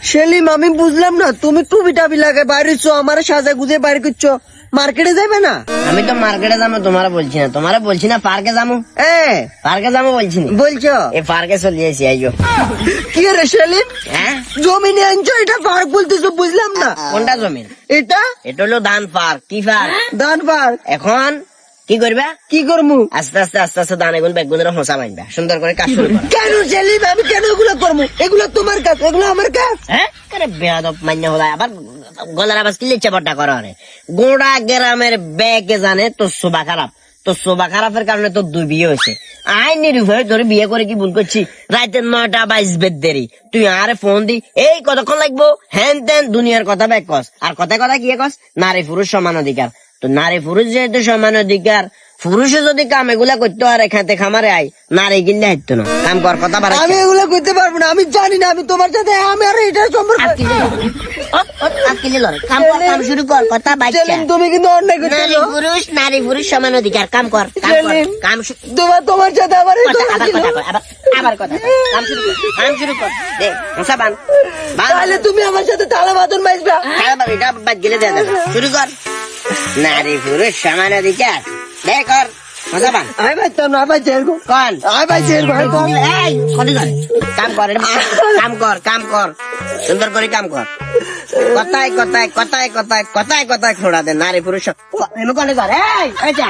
সেলিম আমি বুঝলাম না, তুমি টুপি টাবি লাগে বাইরেছো, আমার সাজা গুজে বাইরে করছো, মার্কেটে যাবে না? আমি তো মার্কেটে যাবো তোমারা বলছি না পার্কে যাবো, পার্কে যাবো বলছি না। বলছো এই পার্কে চলে যাইছি আইজো। কি রে সেলিম, হ্যাঁ জমি নিয়ে আনছো, এটা পার্ক বলতেছো বুঝলাম না। কোনটা জমিন? এটা এটা হলো ধান পার্ক। কি পার্ক? ধান পার্ক। এখন কি করবা? কি করবো? আস্তে আস্তে ধান এগুলো বেগুনের হোসা বানবা, সুন্দর করে কাজ শুরু করো। কেন সেলিম, আমি কেন এগুলো করবো? এগুলো তোমার কাজ, এগুলো আমার কাজ। হ্যাঁ আরে বেয়াদব মান্য হলো, আবার গলার আবাজ কিলে চাপটা করা রে। গোড়া গ্রামের ব্যাগে জানে তোর শোভা খারাপ, তোর শোভা খারাপের কারণে তোর 2 বিয়ে হয়েছে। আইন নিরুভয় তোর বিয়ে করে কি ভুল করছি? রাতে 9টা 22 দেরি, তুই আরে ফোন দি এই কতক্ষণ লাগবো, হ্যান তেন দুনিয়ার কথা ব্যাগ কস, আর কথায় কথা কি কস নারী পুরুষ সমান অধিকার। তো নারী পুরুষ যেহেতু সমান অধিকার, পুরুষে যদি কাম এগুলা করতে আর এখানে খামারে আই, নারী কিনলে হাইতো না। কাম কর, কথা বাড়া। আমি এগুলো করতে পারবো না, আমি জানি না, আমি তোমার সাথে আমি আর এটা সম্পর্ক। কাম শুরু কর, কথা বাচ্চা। সেলিম তুমি কিন্তু অন্যায় করছো। নারী পুরুষ সমান অধিকার, কাম কর সেলিম, কাম তোমার সাথে আমার এই কথা, কথা আবার ছিল। কথা কর, আবার কথা কর। কাম শুরু কর দে মশা বান তাহলে তুমি আমার সাথে তালা বাদন বাজবা। এটা বাদ গেলে দেয়া যাবে। শুরু কর, নারী পুরুষ সমান অধিকার দে কর মশা বান। আমি বাজতাম না, ভাই জেরগো কন আমি ভাই জেরগো এই, কলি কর। কাম কর, কাম কর সুন্দর করে কাম কর। কথায় খোড়া দে নারী পুরুষ কলে কর। এই যা